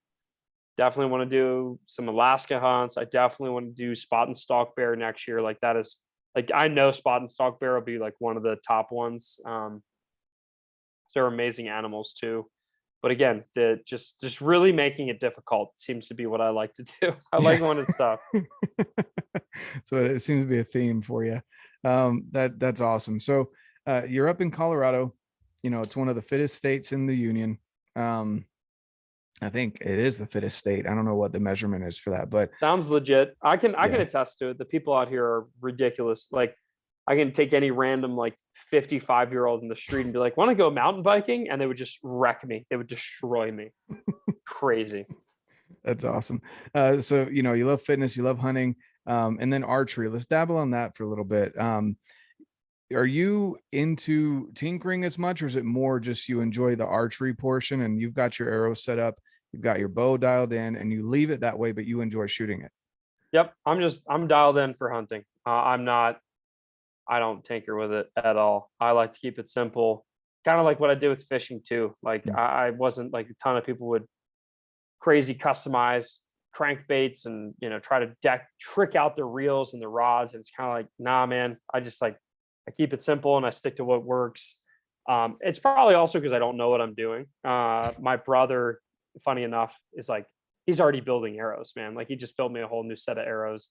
want to do some Alaska hunts. I definitely want to do spot and stalk bear next year. Like that is like I know spot and stalk bear will be like one of the top ones. They're amazing animals too. But again, the just really making it difficult seems to be what I like to do. I Yeah. like when it's tough. So it seems to be a theme for you. That's awesome. So you're up in Colorado. It's one of the fittest states in the union. Um, I think it is the fittest state. I don't know what the measurement is for that, but Sounds legit. I can yeah. attest to it. The people out here are ridiculous. Like I can take any random like 55-year-old in the street and be like, "Want to go mountain biking?" And they would just wreck me. They would destroy me. Crazy. That's awesome. So you love fitness, you love hunting, and then archery. Let's dabble on that for a little bit. Are you into tinkering as much, or is it more just you enjoy the archery portion and you've got your arrows set up, you've got your bow dialed in, and you leave it that way, but you enjoy shooting it? Yep. I'm dialed in for hunting. I'm not. I don't tinker with it at all. I like to keep it simple. Kind of like what I did with fishing too. Like Mm. I wasn't like a ton of people would crazy customize crankbaits and try to trick out the reels and the rods. And it's kind of like, nah, man. I just like I keep it simple and I stick to what works. It's probably also because I don't know what I'm doing. My brother, funny enough, is like he's already building arrows, man. Like he just built me a whole new set of arrows.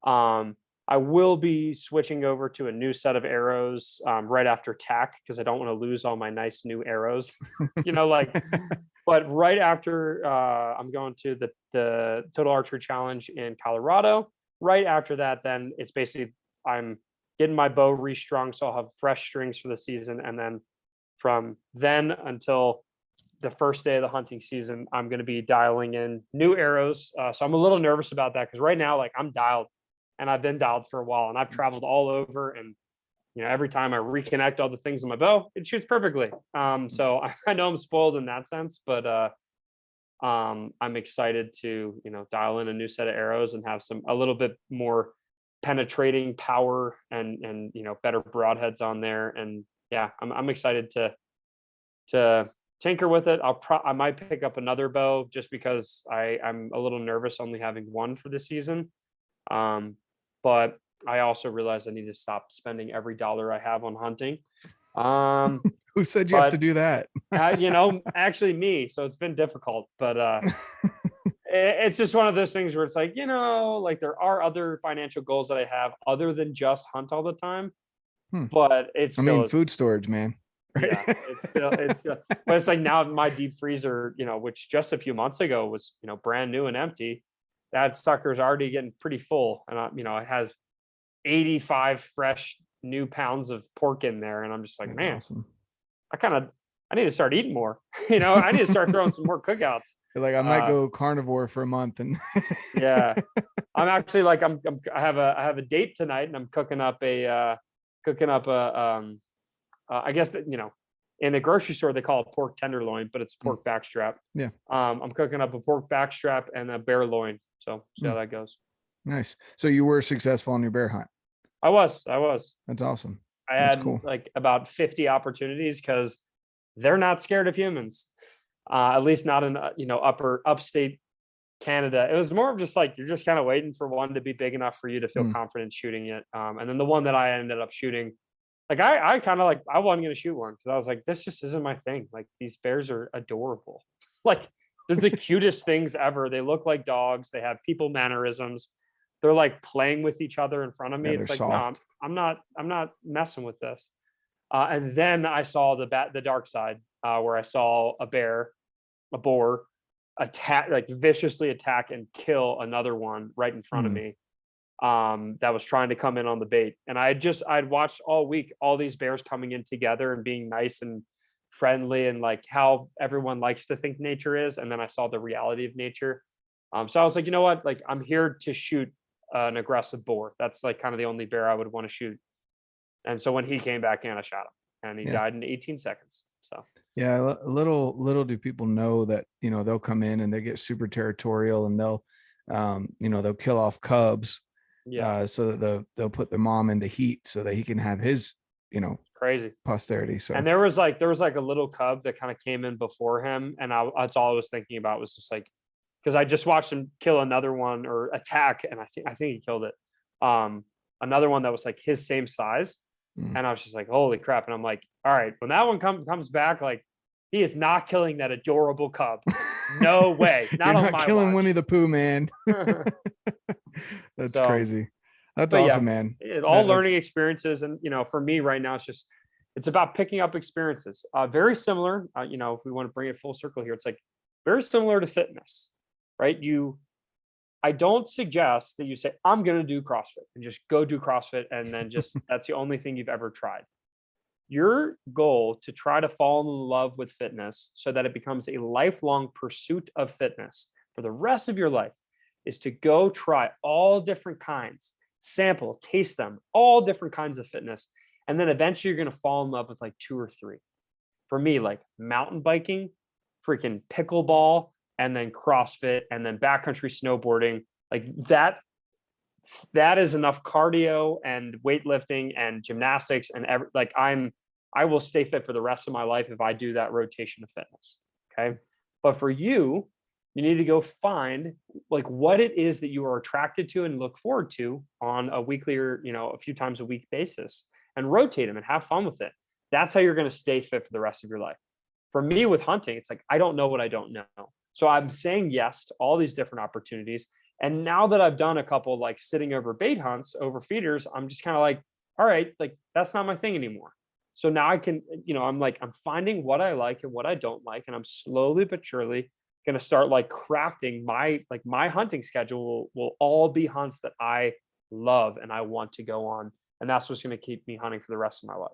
Um, I will be switching over to a new set of arrows right after TAC because I don't want to lose all my nice new arrows. Like, but right after I'm going to the Total Archery Challenge in Colorado. Right after that, then it's basically I'm getting my bow restrung, so I'll have fresh strings for the season, and then from then until the first day of the hunting season, I'm going to be dialing in new arrows. So I'm a little nervous about that because right now, like I'm dialed, and I've been dialed for a while, and I've traveled all over, and every time I reconnect all the things on my bow, it shoots perfectly. So I know I'm spoiled in that sense, but I'm excited to dial in a new set of arrows and have a little bit more penetrating power and better broadheads on there. And yeah, I'm excited to tinker with it. I might pick up another bow just because I'm a little nervous only having one for the season. But I also realize I need to stop spending every dollar I have on hunting. Who said you have to But do that? actually me. So it's been difficult, but it's just one of those things where it's like, like there are other financial goals that I have other than just hunt all the time, Hmm. but it's I still mean, food storage, man. yeah, but it's like now my deep freezer, which just a few months ago was, brand new and empty. That sucker's already getting pretty full. And it has 85 fresh new pounds of pork in there. And I'm just like, That's man, awesome. I need to start eating more. I need to start throwing some more cookouts. Like I might go carnivore for a month and Yeah. I'm actually like I have a date tonight, and I'm cooking up a I guess that in the grocery store they call it pork tenderloin, but it's pork backstrap. yeah. I'm cooking up a pork backstrap and a bear loin. So see how that goes. Nice. So you were successful on your bear hunt. I was. That's awesome. I That's had cool. like about 50 opportunities because they're not scared of humans. At least not in upstate Canada. It was more of just like you're just kind of waiting for one to be big enough for you to feel Mm. confident shooting it. And then the one that I ended up shooting, like I kind of like I wasn't gonna shoot one because I was like, this just isn't my thing. Like these bears are adorable. Like they're the cutest things ever. They look like dogs. They have people mannerisms. they're like playing with each other in front of me. Yeah, they're It's like, no, soft. I'm not messing with this. And then I saw the dark side, where I saw a boar attack, like viciously attack and kill another one right in front of Mm, me, that was trying to come in on the bait. And I'd watched all week all these bears coming in together and being nice and friendly and like how everyone likes to think nature is. And then I saw the reality of nature. So I was like, you know what? Like, I'm here to shoot an aggressive boar. That's like kind of the only bear I would want to shoot. And so when he came back in, I shot him and he yeah. died in 18 seconds. So Yeah, little do people know that, they'll come in and they get super territorial, and they'll kill off cubs, yeah, so that they'll put the mom in the heat so that he can have his, crazy. posterity. And So there was like a little cub that kind of came in before him, and that's all I was thinking about was just like, because I just watched him kill another one or attack, and I think he killed it. Another one that was like his same size, mm. and I was just like, holy crap! And I'm like, all right, when that one comes back, like he is not killing that adorable cub. No way, You're not on not my killing watch. Winnie the Pooh, man. That's So, crazy. That's but yeah, awesome, man. all That's learning experiences, and for me right now, it's about picking up experiences. Very similar, if we want to bring it full circle here, it's like very similar to fitness, right? I don't suggest that you say, I'm going to do CrossFit and just go do CrossFit. And then just, that's the only thing you've ever tried. Your goal to try to fall in love with fitness so that it becomes a lifelong pursuit of fitness for the rest of your life is to go try all different kinds, sample, taste them, all different kinds of fitness. And then eventually you're going to fall in love with like two or three. For me, like mountain biking, freaking pickleball, and then CrossFit, and then backcountry snowboarding. Like that is enough cardio and weightlifting and gymnastics and I will stay fit for the rest of my life if I do that rotation of fitness. Okay. But for you, you need to go find like what it is that you are attracted to and look forward to on a weekly or, a few times a week basis, and rotate them and have fun with it. That's how you're going to stay fit for the rest of your life. For me with hunting, it's like, I don't know what I don't know. So I'm saying yes to all these different opportunities. And now that I've done a couple like sitting over bait hunts, over feeders, I'm just kind of like, all right, like that's not my thing anymore. So now I can, I'm finding what I like and what I don't like. And I'm slowly but surely going to start like crafting my hunting schedule will all be hunts that I love and I want to go on. And that's what's going to keep me hunting for the rest of my life.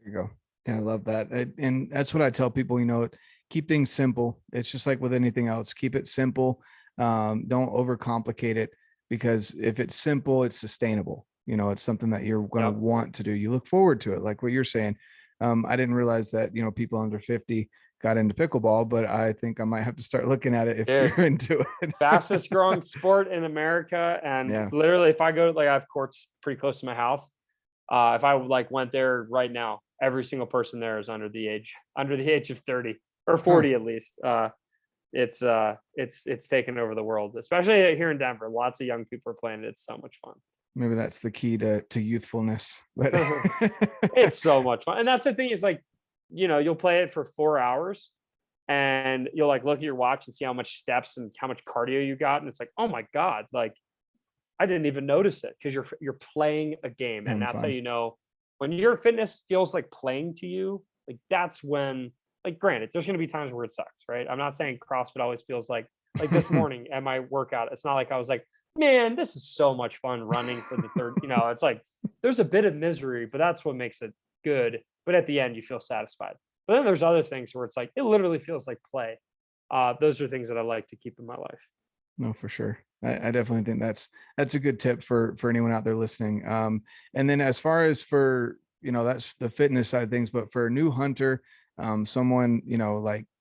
There you go. Yeah, I love that. And that's what I tell people, keep things simple. It's just like with anything else, keep it simple. Don't overcomplicate it, because if it's simple, it's sustainable. It's something that you're going to Yep. want to do. You look forward to it. Like what you're saying. I didn't realize that, people under 50 got into pickleball, but I think I might have to start looking at it if Dude, you're into it. fastest growing sport in America. And Yeah. literally, if I go, like I have courts pretty close to my house. If I like went there right now, every single person there is under the age of 30 or 40 Huh. at least. It's taken over the world, especially here in Denver. Lots of young people are playing it. It's so much fun. Maybe that's the key to youthfulness. But It's so much fun. And that's the thing is like, you'll play it for 4 hours and you'll like look at your watch and see how much steps and how much cardio you got. And it's like, oh my God, like I didn't even notice it because you're playing a game. And having that's how fun. when your fitness feels like playing to you, like that's when, like granted, there's gonna be times where it sucks, right? I'm not saying CrossFit always feels like this morning at my workout, it's not like I was like, man, this is so much fun running for the third, it's like there's a bit of misery, but that's what makes it good. But at the end, you feel satisfied. But then there's other things where it's like it literally feels like play. Those are things that I like to keep in my life. No, for sure. I definitely think that's a good tip for anyone out there listening. And then as far as for, that's the fitness side of things, but for a new hunter, someone,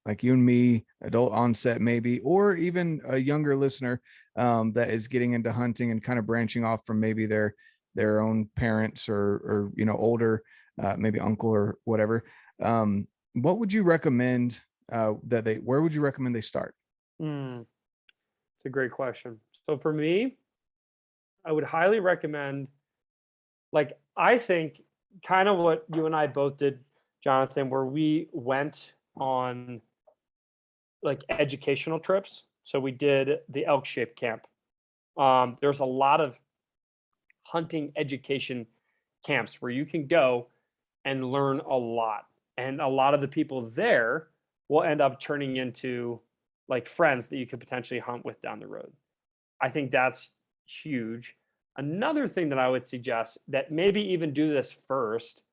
like you and me, adult onset maybe, or even a younger listener, that is getting into hunting and kind of branching off from maybe their own parents or older, maybe uncle or whatever. What would you recommend where would you recommend they start? Hmm, it's a great question. So for me, I would highly recommend, like, I think kind of what you and I both did, Jonathan, where we went on like educational trips. So we did the elk shape camp. There's a lot of hunting education camps where you can go and learn a lot. And a lot of the people there will end up turning into like friends that you could potentially hunt with down the road. I think that's huge. Another thing that I would suggest that maybe even do this first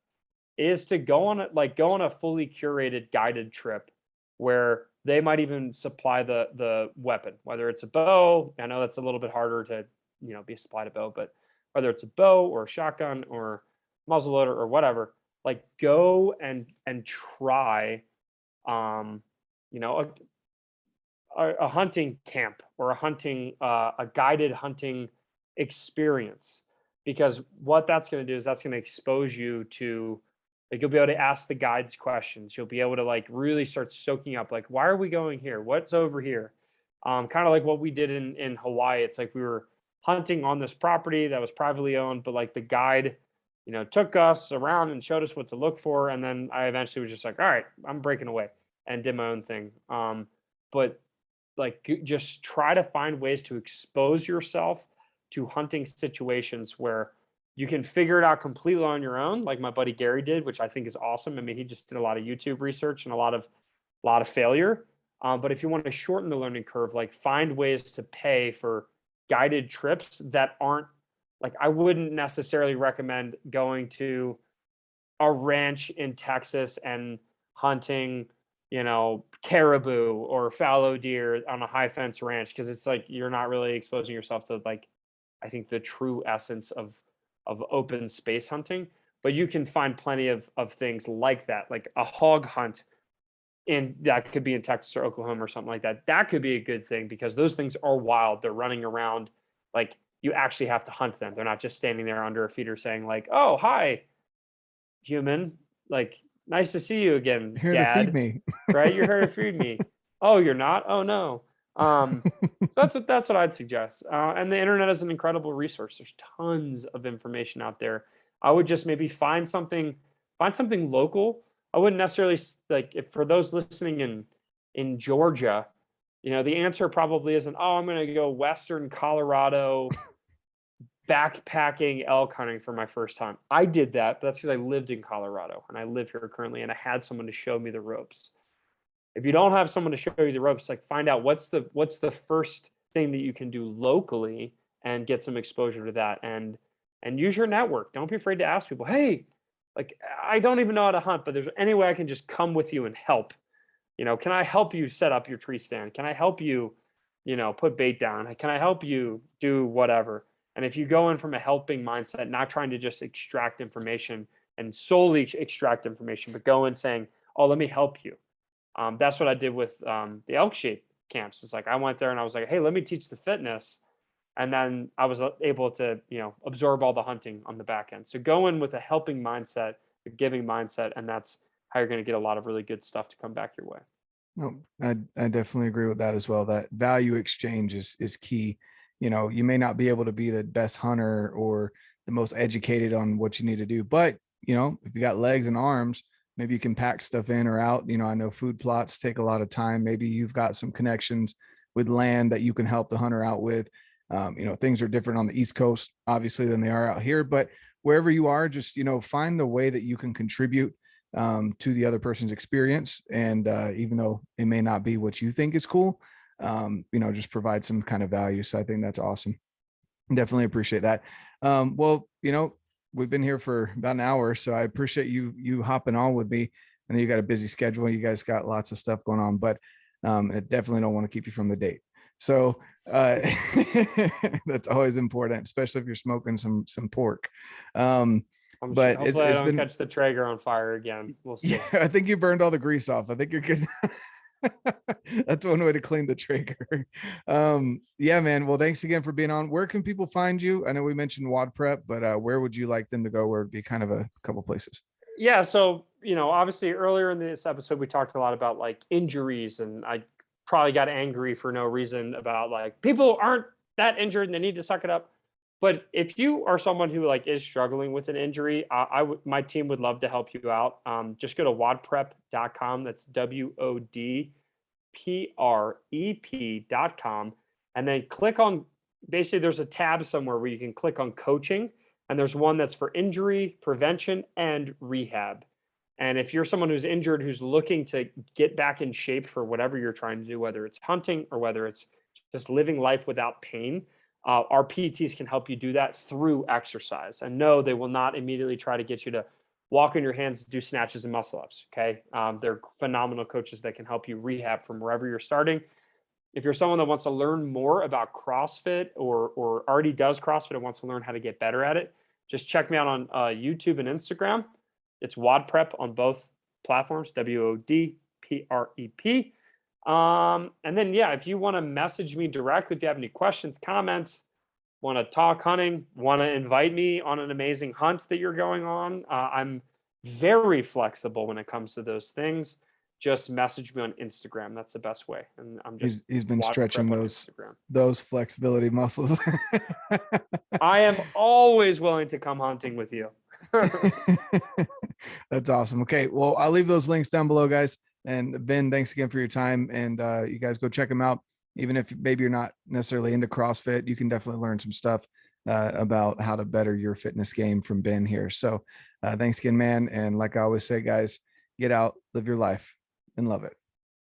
is to go on a fully curated guided trip where they might even supply the weapon, whether it's a bow. I know that's a little bit harder to, be supplied a bow, but whether it's a bow or a shotgun or muzzleloader or whatever, like go and try um, you know, a hunting camp or a guided hunting experience, because what that's going to do is that's going to expose you to, like, you'll be able to ask the guides questions. You'll be able to like really start soaking up, like, why are we going here, what's over here. Kind of like what we did in Hawaii. It's like we were hunting on this property that was privately owned, but like the guide, took us around and showed us what to look for, and then I eventually was just like, all right, I'm breaking away and did my own thing. But like just try to find ways to expose yourself to hunting situations where you can figure it out completely on your own, like my buddy Gary did, which I think is awesome. I mean, he just did a lot of YouTube research and a lot of failure. But if you want to shorten the learning curve, like find ways to pay for guided trips that aren't, like, I wouldn't necessarily recommend going to a ranch in Texas and hunting, caribou or fallow deer on a high fence ranch, because it's like you're not really exposing yourself to, like, I think the true essence of open space hunting. But you can find plenty of things like that, like a hog hunt in that could be in Texas or Oklahoma or something like that. That could be a good thing because those things are wild. They're running around. Like, you actually have to hunt them. They're not just standing there under a feeder saying like, "Oh, hi, human. Like, nice to see you again, Here to feed Dad." me. Right? You're here to feed me. Oh, you're not? Oh no. So that's what I'd suggest. And the internet is an incredible resource. There's tons of information out there. I would just maybe find something local. I wouldn't necessarily like, if for those listening in Georgia, the answer probably isn't, oh, I'm going to go Western Colorado backpacking elk hunting for my first time. I did that, but that's because I lived in Colorado and I live here currently, and I had someone to show me the ropes. If you don't have someone to show you the ropes, like, find out what's the first thing that you can do locally and get some exposure to that, and use your network. Don't be afraid to ask people, hey, like, I don't even know how to hunt, but there's any way I can just come with you and help. Can I help you set up your tree stand? Can I help you, put bait down? Can I help you do whatever? And if you go in from a helping mindset, not trying to just extract information and solely extract information, but go in saying, oh, let me help you. That's what I did with the elk shape camps. It's like I went there and I was like, hey, let me teach the fitness. And then I was able to, absorb all the hunting on the back end. So go in with a helping mindset, a giving mindset, and that's how you're going to get a lot of really good stuff to come back your way. No, I definitely agree with that as well. That value exchange is key. You may not be able to be the best hunter or the most educated on what you need to do, but if you got legs and arms, maybe you can pack stuff in or out. I know food plots take a lot of time. Maybe you've got some connections with land that you can help the hunter out with. Things are different on the East Coast, obviously, than they are out here, but wherever you are, just, find the way that you can contribute to the other person's experience. And even though it may not be what you think is cool, just provide some kind of value. So I think that's awesome. Definitely appreciate that. Well, we've been here for about an hour, so I appreciate you hopping on with me. I know you got a busy schedule. You guys got lots of stuff going on, but I definitely don't want to keep you from the date. So that's always important, especially if you're smoking some pork. But Hopefully I it's don't been, catch the Traeger on fire again. We'll see. yeah, I think you burned all the grease off. I think you're good. That's one way to clean the trigger. Yeah, man. Well, thanks again for being on. Where can people find you? I know we mentioned WOD Prep, but where would you like them to go? Where would be kind of a couple places? Yeah, so obviously earlier in this episode we talked a lot about like injuries, and I probably got angry for no reason about like people aren't that injured and they need to suck it up. But if you are someone who like is struggling with an injury, my team would love to help you out. Just go to wodprep.com. That's WODPREP.com, and then click on basically there's a tab somewhere where you can click on coaching, and there's one that's for injury prevention and rehab. And if you're someone who's injured, who's looking to get back in shape for whatever you're trying to do, whether it's hunting or whether it's just living life without pain, our PTs can help you do that through exercise. And no, they will not immediately try to get you to walk on your hands, do snatches and muscle ups. Okay. They're phenomenal coaches that can help you rehab from wherever you're starting. If you're someone that wants to learn more about CrossFit or already does CrossFit and wants to learn how to get better at it, just check me out on YouTube and Instagram. It's WOD Prep on both platforms, WOD PREP. And then, yeah, if you want to message me directly, if you have any questions, comments, want to talk hunting, want to invite me on an amazing hunt that you're going on, I'm very flexible when it comes to those things. Just message me on Instagram. That's the best way. And I'm just He's been WOD stretching Prep on those Instagram. those flexibility muscles. I am always willing to come hunting with you. That's awesome. Okay, well, I'll leave those links down below, guys. And Ben, thanks again for your time. And you guys go check them out. Even if maybe you're not necessarily into CrossFit, you can definitely learn some stuff about how to better your fitness game from Ben here. So thanks again, man. And like I always say, guys, get out, live your life, and love it.